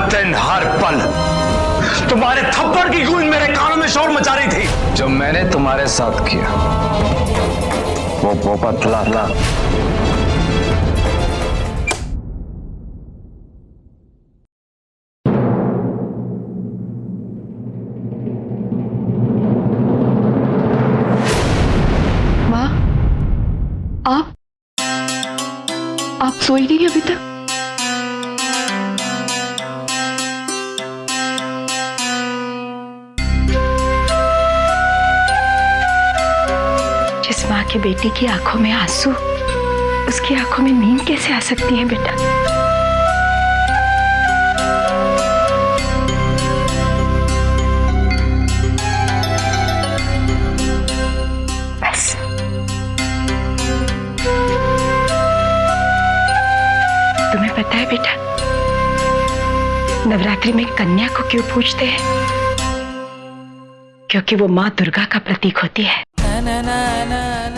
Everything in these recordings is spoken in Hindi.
दिन हर पल तुम्हारे थप्पड़ की गूंज मेरे कानों में शोर मचा रही थी। जो मैंने तुम्हारे साथ किया वो पोपट लाला। माँ, आप सोई नहीं अभी तक? जिस माँ के बेटी की आंखों में आंसू, उसकी आंखों में नींद कैसे आ सकती है बेटा? बस तुम्हें पता है बेटा, नवरात्रि में कन्या को क्यों पूजते हैं? क्योंकि वो माँ दुर्गा का प्रतीक होती है।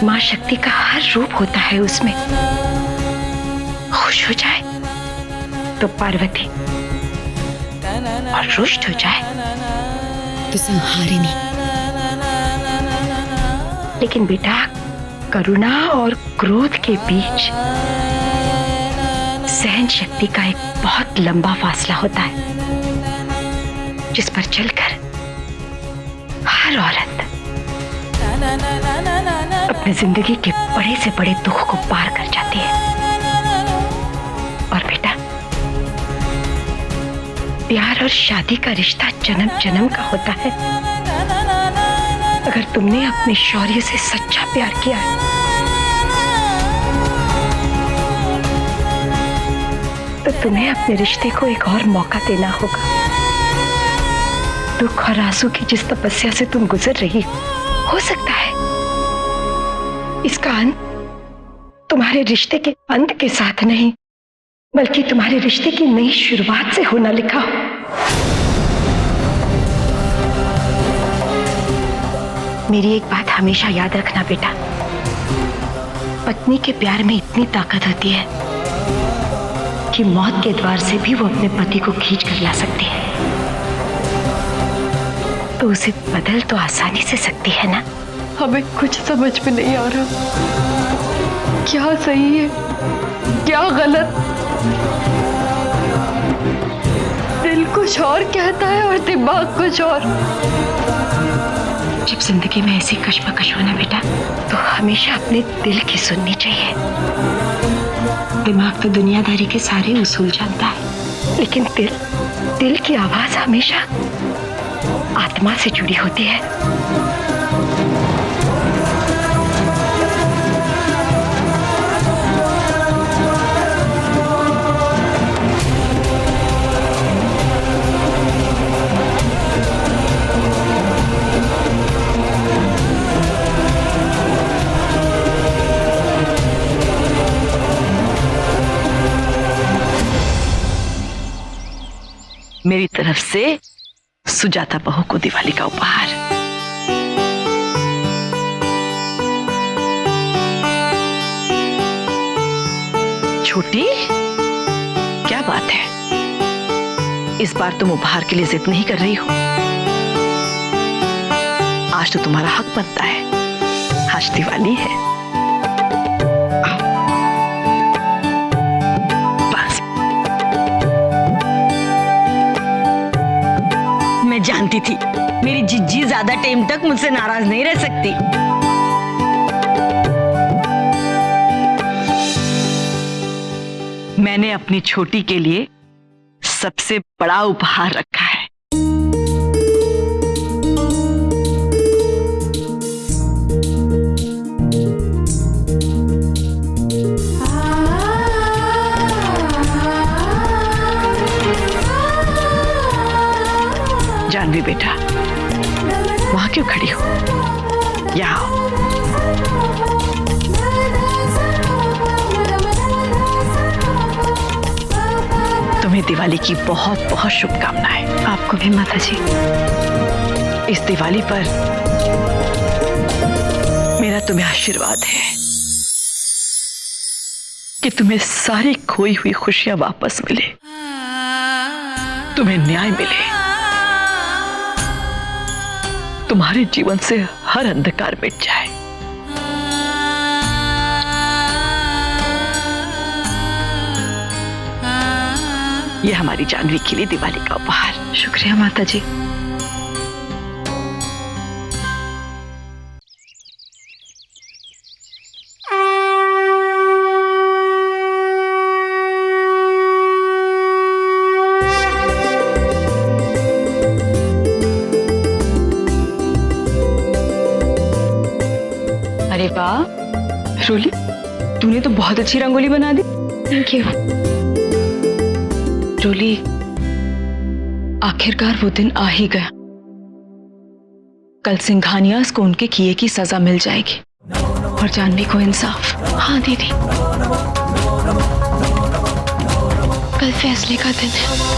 माँ शक्ति का हर रूप होता है उसमें। खुश हो जाए तो पार्वती, और रुष्ट हो जाए तो संहारिणी। लेकिन बेटा, करुणा और क्रोध के बीच सहन शक्ति का एक बहुत लंबा फासला होता है, जिस पर चलकर हर औरत अपनी जिंदगी के बड़े से बड़े दुख को पार कर जाती है। और बेटा, प्यार और शादी का रिश्ता जन्म जन्म का होता है। अगर तुमने अपने शौर्य से सच्चा प्यार किया है तो तुम्हें अपने रिश्ते को एक और मौका देना होगा। दुख और आंसू की जिस तपस्या से तुम गुजर रही हो सकता है इसका अंत तुम्हारे रिश्ते के अंत के साथ नहीं, बल्कि तुम्हारे रिश्ते की नई शुरुआत से होना लिखा हो। मेरी एक बात हमेशा याद रखना बेटा, पत्नी के प्यार में इतनी ताकत होती है कि मौत के द्वार से भी वो अपने पति को खींच कर ला सकती है। तो उसे बदल तो आसानी से सकती है ना? हमें कुछ समझ में नहीं आ रहा, क्या सही है क्या गलत। दिल कुछ और कहता है और दिमाग कुछ और। जब जिंदगी में ऐसी कशमकश हो ना बेटा, तो हमेशा अपने दिल की सुननी चाहिए। दिमाग तो दुनियादारी के सारे उसूल जानता है, लेकिन दिल की आवाज हमेशा आत्मा से जुड़ी होती है। मेरी तरफ से सुजाता बहू को दिवाली का उपहार। छोटी, क्या बात है, इस बार तुम उपहार के लिए जिद नहीं कर रही हो? आज तो तुम्हारा हक बनता है, आज दिवाली है। मैं जानती थी मेरी जिज्जी ज्यादा टाइम तक मुझसे नाराज नहीं रह सकती। मैंने अपनी छोटी के लिए सबसे बड़ा उपहार रखा है। जानवी बेटा, वहां क्यों खड़ी हो? यहाँ आओ। तुम्हें दिवाली की बहुत बहुत शुभकामनाएं। आपको भी माता जी। इस दिवाली पर मेरा तुम्हें आशीर्वाद है कि तुम्हें सारी खोई हुई खुशियां वापस मिले। तुम्हें न्याय मिले, तुम्हारे जीवन से हर अंधकार मिट जाए। यह हमारी जानवी के लिए दिवाली का उपहार। शुक्रिया माता जी। अरे वाह रोली, तूने तो बहुत अच्छी रंगोली बना दी। Thank you. रोली, आखिरकार वो दिन आ ही गया। कल सिंघानियास को उनके किए की सजा मिल जाएगी और जानवी को इंसाफ। हाँ दीदी, कल फैसले का दिन है।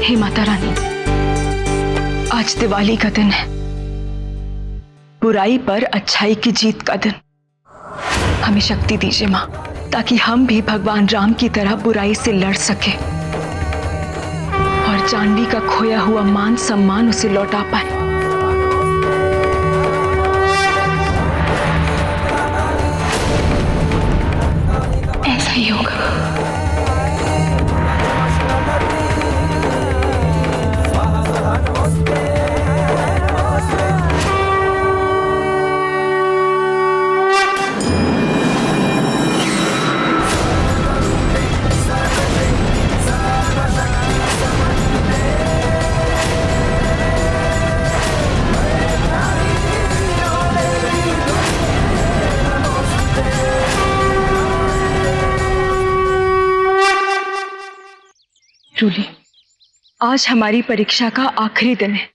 हे माता रानी, आज दिवाली का दिन है, बुराई पर अच्छाई की जीत का दिन। हमें शक्ति दीजिए माँ, ताकि हम भी भगवान राम की तरह बुराई से लड़ सके और जानवी का खोया हुआ मान सम्मान उसे लौटा पाए। ऐसा ही होगा। रूली, आज हमारी परीक्षा का आखिरी दिन है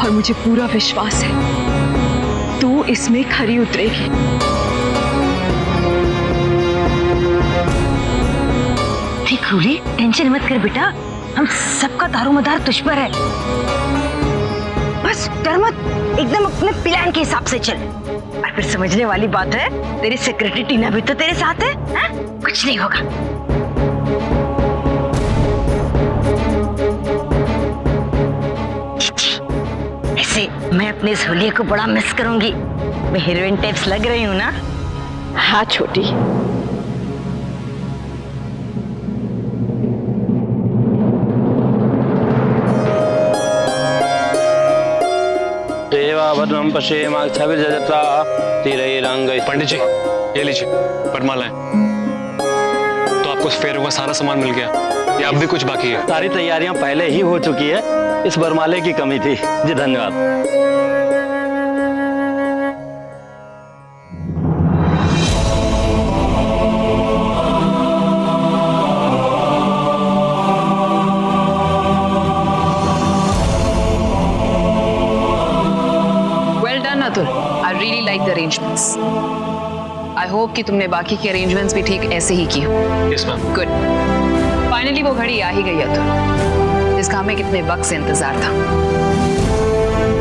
और मुझे पूरा विश्वास है तू इसमें खरी उतरेगी। ठीक रूली, टेंशन मत कर बेटा, हम सबका दारोमदार तुझ पर है। बस डर मत, एकदम अपने प्लान के हिसाब से चल। और फिर समझने वाली बात है, तेरी सेक्रेटरी टीना भी तो तेरे साथ है, हा? कुछ नहीं होगा। ऐसे मैं अपने इस होली को बड़ा मिस करूंगी। मैं हीरोइन टाइप्स लग रही हूँ ना? हाँ छोटी, देवाभद्रम पश्येम छविर्जत्रा तिरैरंग। पंडित जी, ये लीजिए वरमालाएं। तो आपको फेरों का सारा सामान मिल गया या अब भी कुछ बाकी है? सारी तैयारियां पहले ही हो चुकी है, इस वरमाले की कमी थी। जी धन्यवाद। Well done, Atul. I really like the arrangements. I hope कि तुमने बाकी के अरेंजमेंट्स भी ठीक ऐसे ही की हो। Yes ma'am. गुड। फाइनली वो घड़ी आ ही गई अतुल, जिसका हमें कितने वक्त से इंतजार था।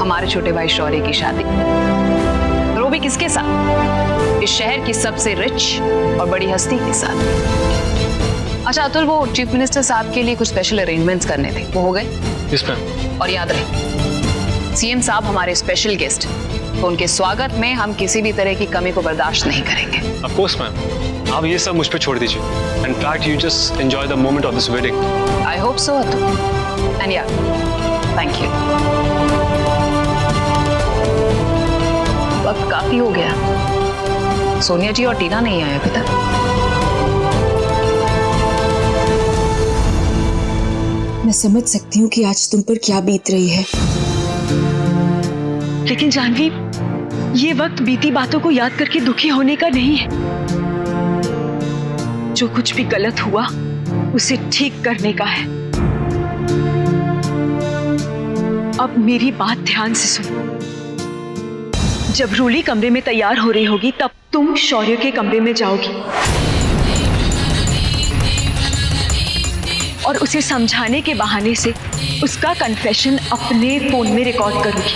हमारे छोटे भाई शौर्य की शादी, और वो भी किसके साथ? इस शहर की सबसे रिच और बड़ी हस्ती के साथ। अच्छा अतुल, वो चीफ मिनिस्टर साहब के लिए कुछ स्पेशल अरेंजमेंट्स करने थे, वो हो गए? Yes ma'am. और याद रहे, सीएम साहब हमारे स्पेशल गेस्ट, तो उनके स्वागत में हम किसी भी तरह की कमी को बर्दाश्त नहीं करेंगे। ऑफ कोर्स मैम, आप ये सब मुझ पे छोड़ दीजिए। In fact, you just enjoy the moment of this wedding. I hope so, Atul. And yeah, thank you. वक्त काफी हो गया। सोनिया जी और टीना नहीं आए अभी तक। मैं समझ सकती हूँ कि आज तुम पर क्या बीत रही है, लेकिन जानवी, ये वक्त बीती बातों को याद करके दुखी होने का नहीं है। जो कुछ भी गलत हुआ उसे ठीक करने का है। अब मेरी बात ध्यान से सुनो। जब रूली कमरे में तैयार हो रही होगी तब तुम शौर्य के कमरे में जाओगी और उसे समझाने के बहाने से उसका कन्फेशन अपने फोन में रिकॉर्ड करोगी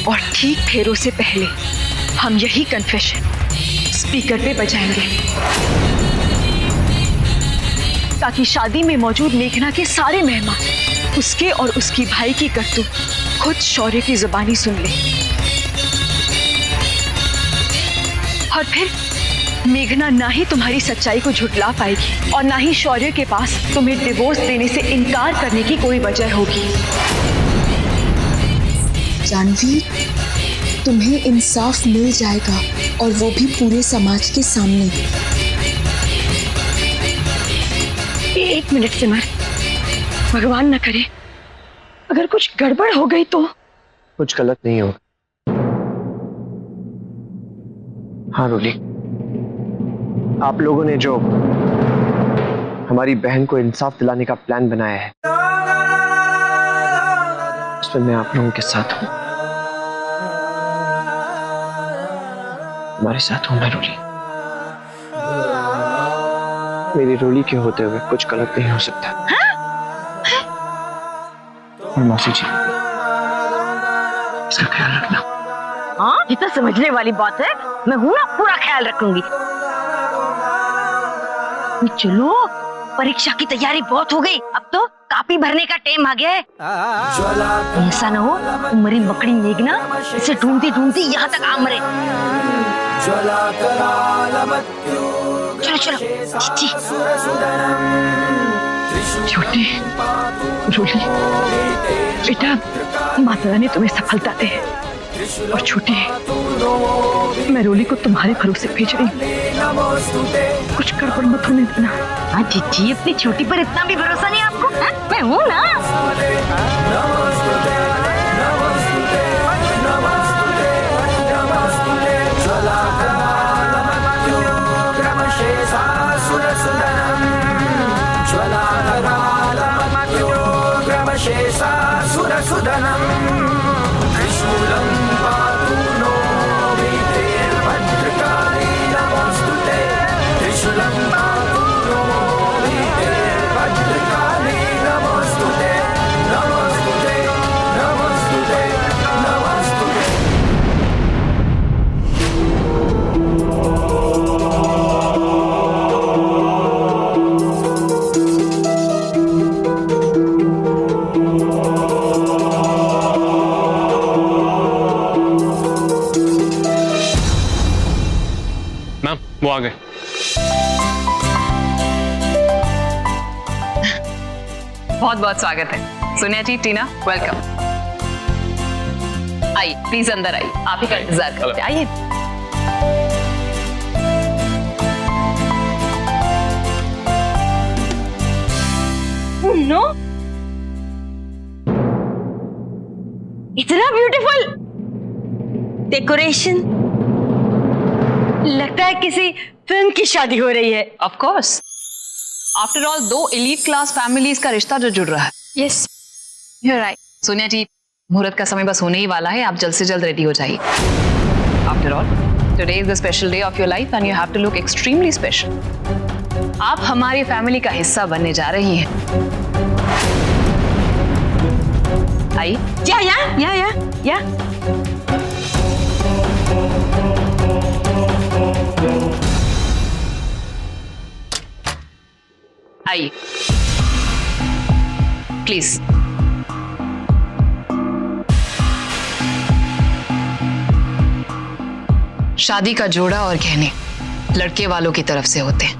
और ठीक फेरों से पहले हम यही कन्फेशन स्पीकर पे बजाएंगे ताकि शादी में मौजूद मेघना के सारे मेहमान उसके और उसकी भाई की करतूत खुद शौर्य की जुबानी सुन ले। और फिर मेघना ना ही तुम्हारी सच्चाई को झुठला पाएगी और ना ही शौर्य के पास तुम्हें डिवोर्स देने से इनकार करने की कोई वजह होगी। जानवी, तुम्हें इंसाफ मिल जाएगा और वो भी पूरे समाज के सामने। एक मिनट सिमर, भगवान न करे अगर कुछ गड़बड़ हो गई तो। कुछ गलत नहीं होगा। हाँ रूली, आप लोगों ने जो हमारी बहन को इंसाफ दिलाने का प्लान बनाया है उसमें मैं आप लोगों के साथ हूं। हमारे साथ हूं मैं रूली। मेरी रूली के होते हुए कुछ गलत नहीं हो सकता। और मौसी जी, इसका ख्याल रखना। हाँ, जितना समझने वाली बात है, मैं हूं ना, पूरा ख्याल रखूंगी। चलो, परीक्षा की तैयारी बहुत हो गई, अब तो कापी भरने का टाइम आ गया है। ऐसा ना हो तुम्हारी मकड़ी मेघना इसे ढूंढती ढूंढती यहाँ तक आ मरे। चलो चलो जी। छोटी रूली, बेटा, माता रानी तुम्हें सफलता दे। और छोटी, मैं रूली को तुम्हारे भरोसे भेज रही हूँ, कुछ गड़बड़ मत होने देना। हाँ जी, अपनी छोटी पर इतना भी भरोसा नहीं आपको? मैं हूँ ना। वो आ गए। बहुत बहुत स्वागत है सोनिया जी, टीना, वेलकम। आइए प्लीज अंदर आइए, आप ही का इंतजार करते हैं। आइए। नो, इतना ब्यूटीफुल डेकोरेशन, लगता है किसी फिल्म की शादी हो रही है। ऑफ कोर्स, आफ्टर ऑल दो एलीट क्लास फैमिलीज का रिश्ता जो जुड़ रहा है। Yes, you are right. Sonia ji, मुहूर्त का समय बस होने ही वाला है, आप जल्द से जल्द रेडी हो जाइए। After all today is the special day of your life and you have to look extremely special. आप हमारी फैमिली का हिस्सा बनने जा रही हैं। आइए। या आइए प्लीज। शादी का जोड़ा और गहने लड़के वालों की तरफ से होते हैं।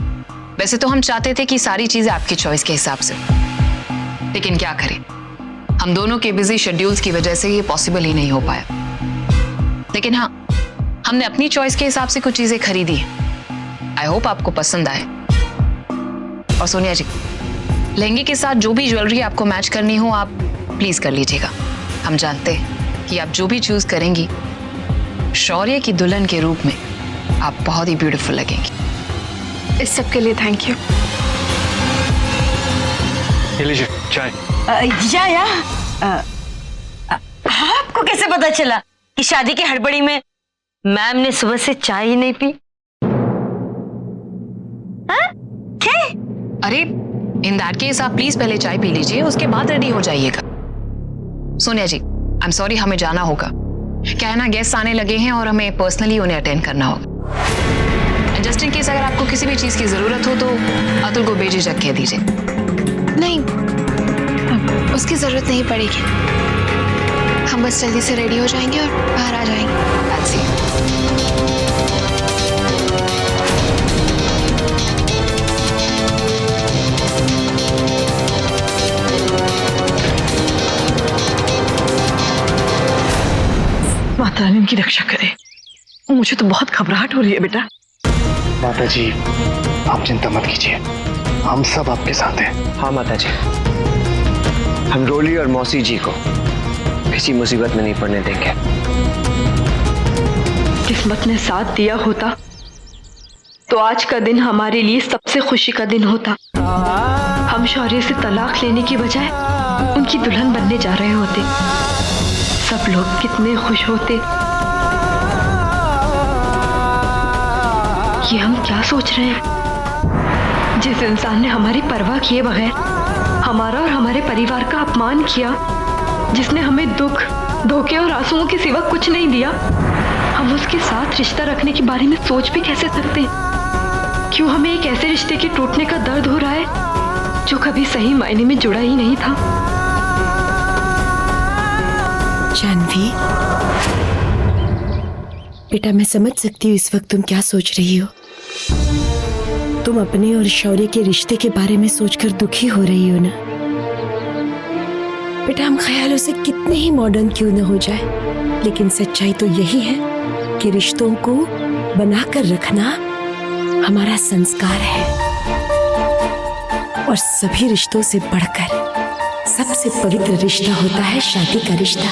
वैसे तो हम चाहते थे कि सारी चीजें आपकी चॉइस के हिसाब से हो, लेकिन क्या करें, हम दोनों के बिजी शेड्यूल्स की वजह से ये पॉसिबल ही नहीं हो पाया। लेकिन हाँ, हमने अपनी चॉइस के हिसाब से कुछ चीजें खरीदी हैं। आई होप आपको पसंद आए। और सोनिया जी, लहंगे के साथ जो भी ज्वेलरी आपको मैच करनी हो आप प्लीज कर लीजिएगा। हम जानते हैं कि आप जो भी चूज करेंगी शौर्य की दुल्हन के रूप में आप बहुत ही ब्यूटीफुल लगेंगी। इस सब के लिए थैंक यू। ये लीजिए चाय। या आपको कैसे पता चला कि शादी की हड़बड़ी में मैम ने सुबह से चाय ही नहीं पी? हाँ? क्या? अरे इन दैट केस आप प्लीज पहले चाय पी लीजिए, उसके बाद रेडी हो जाइएगा। सोनिया जी, आई एम सॉरी, हमें जाना होगा। क्या है ना, गेस्ट आने लगे हैं और हमें पर्सनली उन्हें अटेंड करना होगा। जस्ट इन केस अगर आपको किसी भी चीज की जरूरत हो तो अतुल को बेझिझक कह दीजिए। नहीं, उसकी जरूरत नहीं पड़ेगी। हम बस जल्दी से रेडी हो जाएंगे और बाहर आ जाएंगे। That's it. माता रानी उनकी रक्षा करे। मुझे तो बहुत घबराहट हो रही है बेटा। माता जी आप चिंता मत कीजिए, हम सब आपके साथ हैं। हाँ माता जी, हम रोली और मौसी जी को किसी मुसीबत में नहीं पड़ने देंगे। किस्मत ने साथ दिया होता तो आज का दिन हमारे लिए सबसे खुशी का दिन होता। हम शौर्य से तलाक लेने की बजाय उनकी दुल्हन बनने जा रहे होते। सब लोग कितने खुश होते। ये हम क्या सोच रहे हैं? जिस इंसान ने हमारी परवाह किए बगैर हमारा और हमारे परिवार का अपमान किया, जिसने हमें दुख, धोखे और आंसुओं के सिवा कुछ नहीं दिया, हम उसके साथ रिश्ता रखने के बारे में सोच भी कैसे सकते हैं? क्यों हमें एक ऐसे रिश्ते के टूटने का दर्द हो रहा है जो कभी सही मायने में जुड़ा ही नहीं था? जानवी, बेटा मैं समझ सकती हूँ इस वक्त तुम क्या सोच रही हो। तुम अपने और शौर्य के रिश्ते के बारे में सोचकर दुखी हो रही हो ना। बेटा हम ख्यालों से कितने ही मॉडर्न क्यों न हो जाए, लेकिन सच्चाई तो यही है कि रिश्तों को बनाकर रखना हमारा संस्कार है। और सभी रिश्तों से बढ़कर सबसे पवित्र रिश्ता होता है शादी का रिश्ता।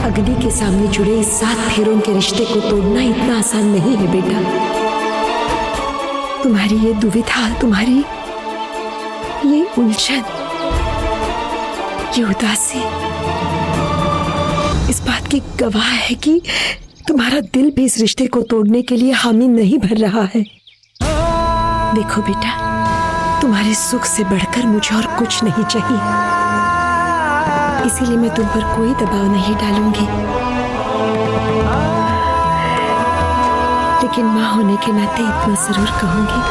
अग्नि के सामने जुड़े इस 7 फेरों के रिश्ते को तोड़ना इतना आसान नहीं है बेटा। तुम्हारी ये दुविधा, तुम्हारी ये उलझन, ये उदासी इस बात की गवाह है कि तुम्हारा दिल भी इस रिश्ते को तोड़ने के लिए हामी नहीं भर रहा है। देखो बेटा, तुम्हारे सुख से बढ़कर मुझे और कुछ नहीं चाहिए, इसीलिए मैं तुम पर कोई दबाव नहीं डालूंगी। लेकिन माँ होने के नाते इतना जरूर कहूंगी